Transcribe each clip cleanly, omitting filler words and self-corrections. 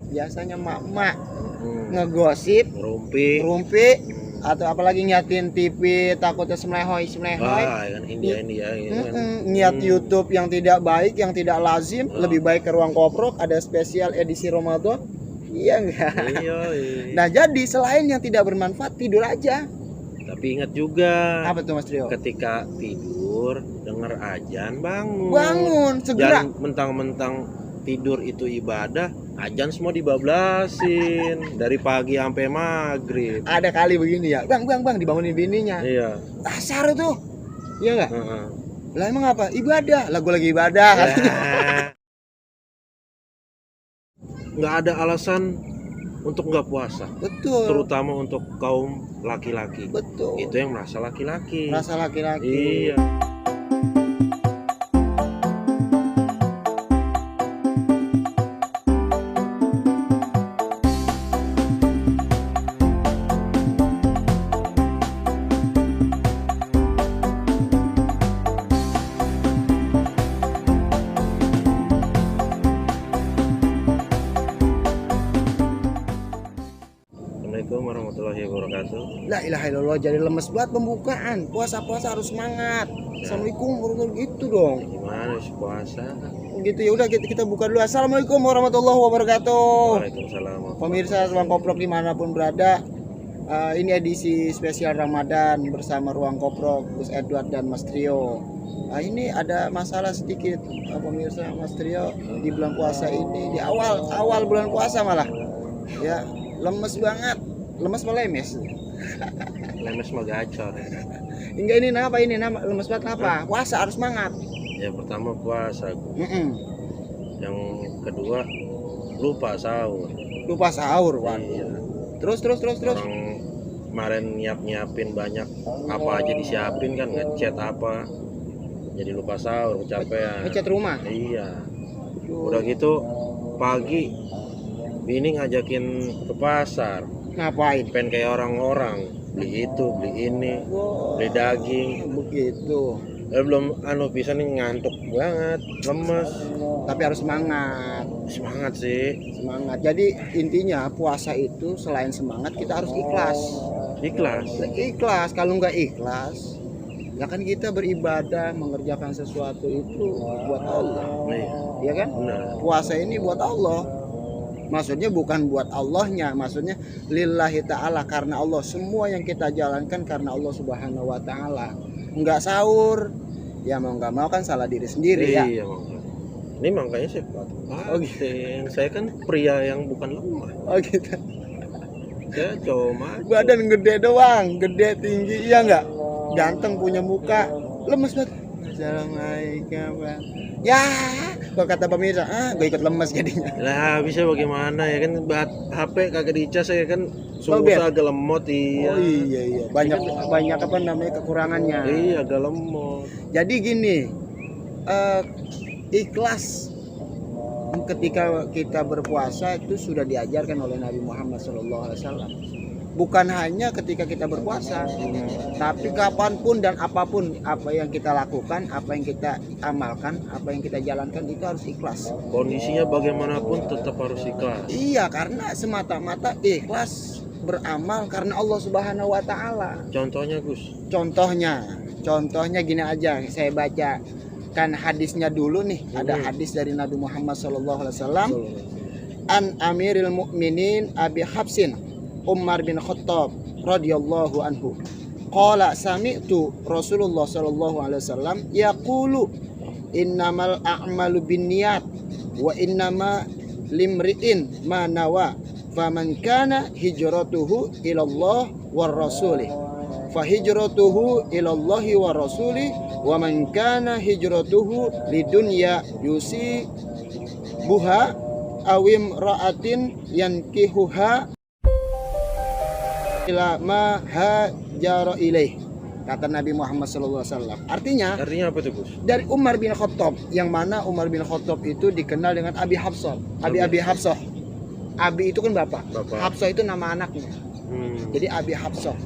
biasanya mak-mak ngegosip, Ngerumpi. atau apalagi ngiatin TV takutnya semlehoy. Ah, kan India gitu kan. Niat YouTube yang tidak baik, yang tidak lazim, lebih baik ke Ruang Koprok ada spesial edisi Ramadan. Iya enggak? Iya. Nah, jadi selain yang tidak bermanfaat, tidur aja. Tapi ingat juga, Apa tuh Mas Trio? ketika tidur denger azan bangun. Bangun segera. Jangan mentang-mentang tidur itu ibadah, azan semua dibablasin dari pagi sampai maghrib. Ada kali begini ya, bang dibangunin bininya. Iya. Asar tuh, iya nggak? Heeh. Lah emang apa? Ibadah. Lah gue lagi ibadah. Nggak ada alasan untuk nggak puasa, Betul. terutama untuk kaum laki-laki. Betul. Itu yang merasa laki-laki. Rasa laki-laki. Iya. Assalamualaikum warahmatullahi wabarakatuh. La ilaha illallah, jadi lemes banget pembukaan. Puasa harus semangat. Assalamualaikum warahmatullahi gitu dong. Gimana sih puasa? Gitu ya udah kita buka dulu. Assalamualaikum warahmatullahi wabarakatuh. Waalaikumsalam. Pemirsa Ruang Koprok dimanapun berada, ini edisi spesial Ramadan bersama Ruang Koprok, Gus Edward dan Mas Trio. Ini ada masalah sedikit, pemirsa. Mas Trio di bulan puasa ini, di awal bulan puasa malah ya lemes banget. Lemes apa lemes? Lemes mah gacor. Enggak, ini nama lemes banget apa? Puasa harus semangat. Ya pertama puasa, yang kedua lupa sahur. Lupa sahur, Wan. Iya. Terus. Orang kemarin nyiapin banyak apa aja disiapin kan, ngechat apa, jadi lupa sahur, kecapean. Ngecat rumah. Iya. Udah gitu pagi bini ngajakin ke pasar, Ngapain? pengen kayak orang-orang, beli itu beli ini, beli daging. Begitu. Belum bisa nih, ngantuk banget, lemes. Tapi harus semangat. Semangat sih. Semangat. Jadi intinya puasa itu selain semangat kita harus ikhlas. Ikhlas. Kalau nggak ikhlas, ya kan kita beribadah mengerjakan sesuatu itu buat Allah. Iya kan? Benar. Puasa ini buat Allah. Maksudnya bukan buat Allahnya, maksudnya lillahi ta'ala, karena Allah. Semua yang kita jalankan karena Allah subhanahu wa ta'ala. Enggak sahur, ya mau nggak mau kan salah diri sendiri. Iya, makanya. Ini makanya saya kuat. gitu. Saya kan pria yang bukan lemah. Oh gitu. Saya cuma Badan gede doang, gede tinggi, iya nggak? Ganteng, punya muka, lemes banget. Assalamualaikum bang. Ya, kalau kata pemirsa, gue ikut lemes jadinya. lah, bisa bagaimana ya kan, HP kagak dicas ya kan, Oh, sungguh agak lemot. Iya. Oh iya, banyak apa namanya kekurangannya. Iya, agak lemot. Jadi gini, ikhlas ketika kita berpuasa itu sudah diajarkan oleh Nabi Muhammad SAW. Bukan hanya ketika kita berpuasa, tapi kapanpun dan apapun, apa yang kita lakukan, apa yang kita amalkan, apa yang kita jalankan itu harus ikhlas. Kondisinya bagaimanapun tetap harus ikhlas. Iya, karena semata-mata ikhlas beramal karena Allah Subhanahu wa taala. Contohnya, Gus. Contohnya gini aja, saya baca kan hadisnya dulu nih. Ada hadis dari Nabi Muhammad SAW. An Amiril Mukminin Abi Habsin Umar bin Khattab radhiyallahu anhu. Qala sami'tu Rasulullah sallallahu alaihi wasallam yaqulu innamal a'malu binniyat wa innama limri'in ma nawa faman kana hijratuhu ila Allah war rasulih fa hijratuhu ila Allah war rasulih wa man kana hijratuhu lidunya yusi buha awim ra'atin yankihuha ila ma hajara ilaih, kata Nabi Muhammad SAW. Artinya apa tuh, Gus? dari Umar bin Khattab, yang mana Umar bin Khattab itu dikenal dengan Abi Hafsah. Abi Hafsah. Abi itu kan bapak. Hafsah itu nama anaknya. Jadi Abi Hafsah.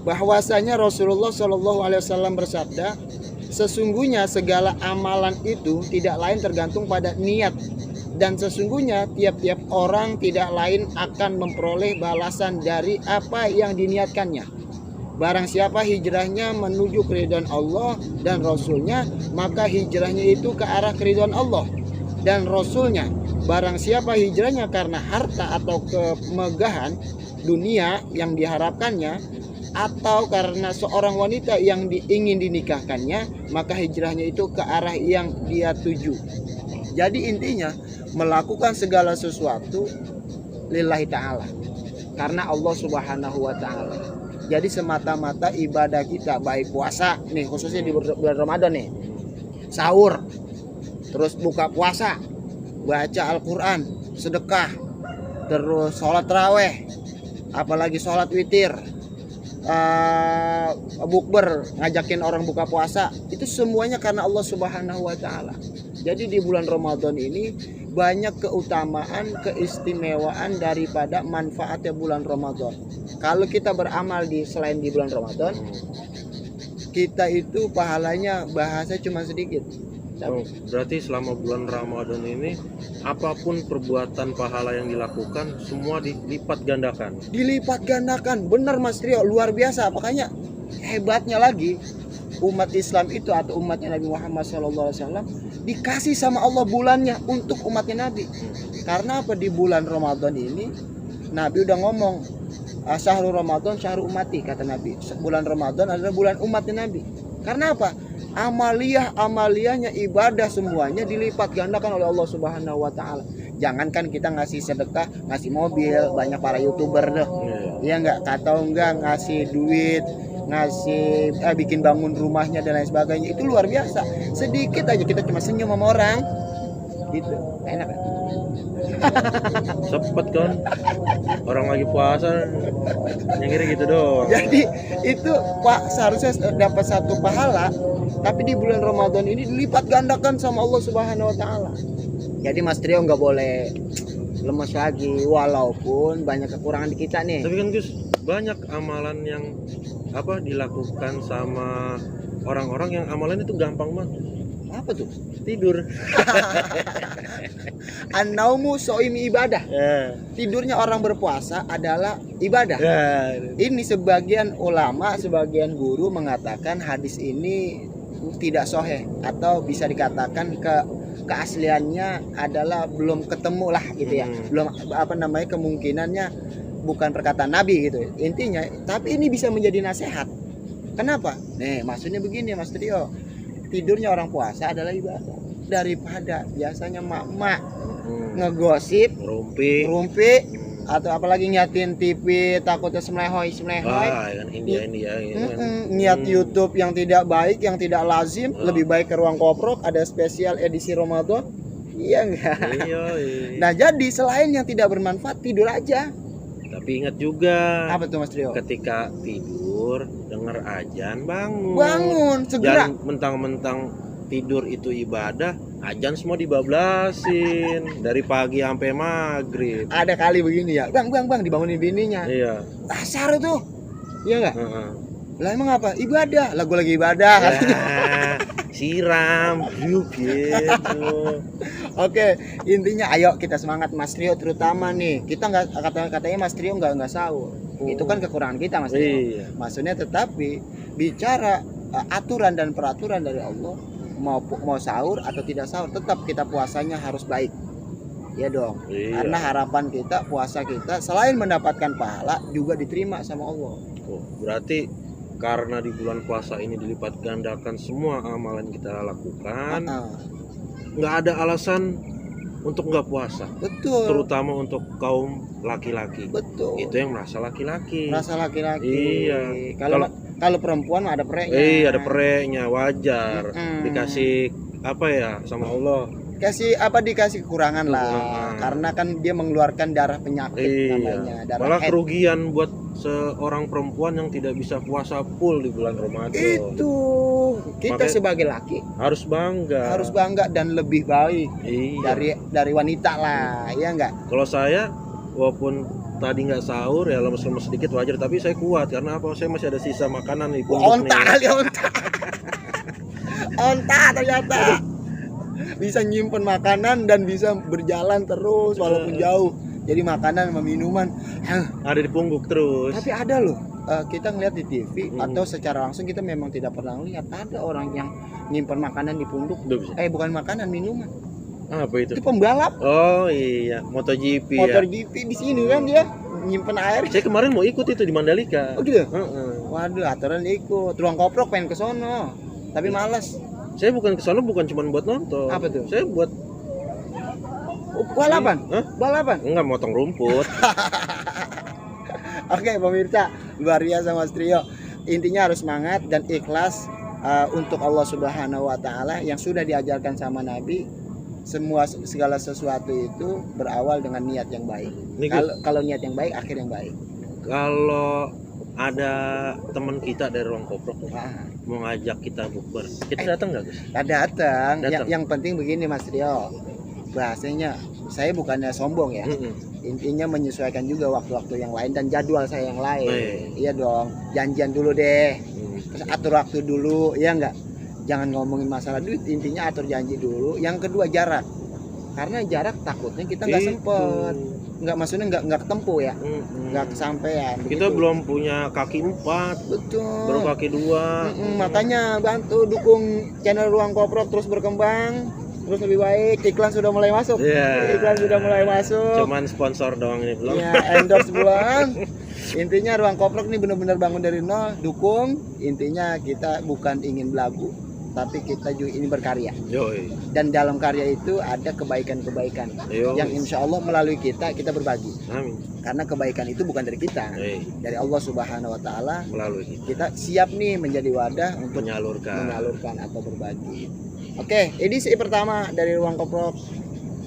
Bahwasanya Rasulullah SAW bersabda, sesungguhnya segala amalan itu tidak lain tergantung pada niat dan sesungguhnya tiap-tiap orang tidak lain akan memperoleh balasan dari apa yang diniatkannya. Barang siapa hijrahnya menuju keridhaan Allah dan Rasulnya, maka hijrahnya itu ke arah keridhaan Allah dan Rasulnya. Barang siapa hijrahnya karena harta atau kemegahan dunia yang diharapkannya, atau karena seorang wanita yang ingin dinikahkannya, maka hijrahnya itu ke arah yang dia tuju. Jadi intinya melakukan segala sesuatu lillahi ta'ala, karena Allah subhanahu wa ta'ala. Jadi semata-mata ibadah kita, baik puasa nih, khususnya di bulan Ramadan nih, sahur, terus buka puasa, baca Al-Quran, sedekah, terus sholat taraweh, apalagi sholat witir, bukber, ngajakin orang buka puasa, itu semuanya karena Allah subhanahu wa ta'ala. Jadi di bulan Ramadan ini banyak keutamaan, keistimewaan daripada manfaatnya bulan Ramadan. Kalau kita beramal selain di bulan Ramadan, kita itu pahalanya bahasa cuma sedikit. Oh, berarti selama bulan Ramadan ini apapun perbuatan pahala yang dilakukan semua dilipat gandakan. Dilipat gandakan, benar Mas Trio, luar biasa. Makanya hebatnya lagi umat Islam itu atau umatnya Nabi Muhammad SAW dikasih sama Allah bulannya untuk umatnya Nabi. Karena apa? Di bulan Ramadan ini Nabi udah ngomong, syahrul Ramadan syahrul umati, kata Nabi. Bulan Ramadan adalah bulan umatnya Nabi. Karena apa? Amaliyahnya, ibadah semuanya dilipat gandakan oleh Allah Subhanahu wa ta'ala. Jangankan kita ngasih sedekah, ngasih mobil, banyak para YouTuber deh. Iya enggak? Atau enggak ngasih duit, ngasih bikin bangun rumahnya dan lain sebagainya, itu luar biasa. Sedikit aja kita cuma senyum sama orang gitu, enak kan? Cepet kan orang lagi puasa yang gitu doang. Jadi itu Pak seharusnya dapat satu pahala, tapi di bulan Ramadan ini dilipat gandakan sama Allah Subhanahu wa ta'ala. Jadi Mas Trio nggak boleh lemes lagi, walaupun banyak kekurangan di kita nih. Tapi kan Gus, banyak amalan yang dilakukan sama orang-orang yang amalan itu gampang banget. Apa tuh? Tidur. An-naumu soimi ibadah. Tidurnya orang berpuasa adalah ibadah. Ini sebagian ulama, sebagian guru mengatakan hadis ini tidak sahih, atau bisa dikatakan keasliannya adalah belum ketemu lah gitu ya. Belum kemungkinannya bukan perkataan Nabi gitu. Intinya, tapi ini bisa menjadi nasihat. Kenapa? Nih, maksudnya begini Mas Trio. Tidurnya orang puasa adalah ibadah, daripada biasanya mak-mak ngegosip, rumpi, atau apalagi nyatin TV takutnya semlehoy. Kan India. Niat YouTube yang tidak baik, yang tidak lazim, lebih baik ke ruang koprok, ada spesial edisi Ramadan. Iya enggak? Iya. Nah, jadi selain yang tidak bermanfaat, tidur aja. Tapi ingat juga, apa tuh Mas Trio? ketika tidur denger azan, bangun segera. Jangan mentang-mentang tidur itu ibadah, azan semua dibablasin dari pagi sampai maghrib. Ada kali begini ya, bang dibangunin bininya. Iya. Asar itu, iya nggak? Lah emang apa? Ibadah. Lah gue lagi ibadah. Siram, gitu. Oke, intinya ayo kita semangat Mas Trio, terutama nih. Kita nggak katanya Mas Trio nggak sahur. Itu kan kekurangan kita Mas Trio. Iya. Maksudnya tetapi bicara aturan dan peraturan dari Allah, mau sahur atau tidak sahur, tetap kita puasanya harus baik. Ya dong. Iya. Karena harapan kita, puasa kita selain mendapatkan pahala juga diterima sama Allah. Berarti karena di bulan puasa ini dilipat gandakan semua amalan yang kita lakukan, nggak ada alasan untuk nggak puasa. Betul. Terutama untuk kaum laki-laki. Betul. Itu yang merasa laki-laki. Iya. Kalau perempuan ada pereknya. Iya, ada pereknya, wajar. Dikasih sama Allah. Dikasih kekurangan lah. Karena kan dia mengeluarkan darah penyakit namanya. Malah kerugian buat seorang perempuan yang tidak bisa puasa full di bulan Ramadan. Itu kita sebagai laki harus bangga dan lebih baik dari wanita lah, ya enggak? Kalau saya walaupun tadi nggak sahur ya, lemes-lemes sedikit wajar, tapi saya kuat karena apa? Saya masih ada sisa makanan di pundak onta ternyata. bisa nyimpen makanan dan bisa berjalan terus walaupun jauh. Jadi makanan sama minuman ada di pungguk terus. tapi ada loh, kita ngeliat di TV atau secara langsung kita memang tidak pernah lihat ada orang yang nyimpen makanan di pungguk. Bukan makanan, minuman. Apa itu? Itu pembalap Oh iya, MotoGP motor ya. GP di sini kan dia nyimpen air. Saya kemarin mau ikut itu di Mandalika. Oh gitu. Heeh. Waduh, aturan ikut. Ruang Koprok pengen ke sono, tapi malas. Saya bukan ke sana bukan cuma buat nonton. Apa tuh? Saya buat Balapan? Hah? Balapan? enggak motong rumput. Oke pemirsa, luar biasa Mas Trio. Intinya harus semangat dan ikhlas untuk Allah Subhanahu wa taala yang sudah diajarkan sama Nabi. Segala sesuatu itu berawal dengan niat yang baik. Kalau niat yang baik, akhir yang baik. Kalau ada teman kita dari Ruang Koprok mau ngajak kita bukber, kita datang nggak Gus? Datang. Yang penting begini Mas Trio, bahasanya saya bukannya sombong ya. Intinya menyesuaikan juga waktu-waktu yang lain dan jadwal saya yang lain. Iya dong, janjian dulu deh. Terus atur waktu dulu, ya enggak? Jangan ngomongin masalah duit, intinya atur janji dulu. Yang kedua jarak. Karena jarak takutnya kita nggak sempet. Maksudnya nggak ketempuh ya. Nggak kesampaian. Kita belum punya kaki 4. Betul. Baru kaki 2. Makanya bantu dukung channel Ruang Koprok terus berkembang. Terus lebih baik, iklan sudah mulai masuk. Iklan sudah mulai masuk. Cuman sponsor doang ini belum. Ya, endorse belum. Intinya Ruang Koprok ini benar-benar bangun dari nol, dukung. Intinya kita bukan ingin belagu, tapi kita juga ini berkarya. Yoi. Dan dalam karya itu ada kebaikan-kebaikan yang insya Allah melalui kita berbagi. Amin. Karena kebaikan itu bukan dari kita, dari Allah Subhanahu Wa Taala. Melalui kita siap nih menjadi wadah untuk menyalurkan atau berbagi. Oke, edisi pertama dari Ruang Koprok.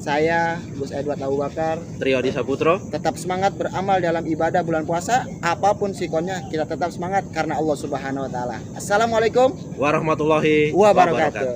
Saya Gus Edward Abu Bakar, Trio Adi Saputro. Tetap semangat beramal dalam ibadah bulan puasa. Apapun sikonnya, kita tetap semangat karena Allah Subhanahu Wa Taala. Assalamualaikum warahmatullahi wabarakatuh.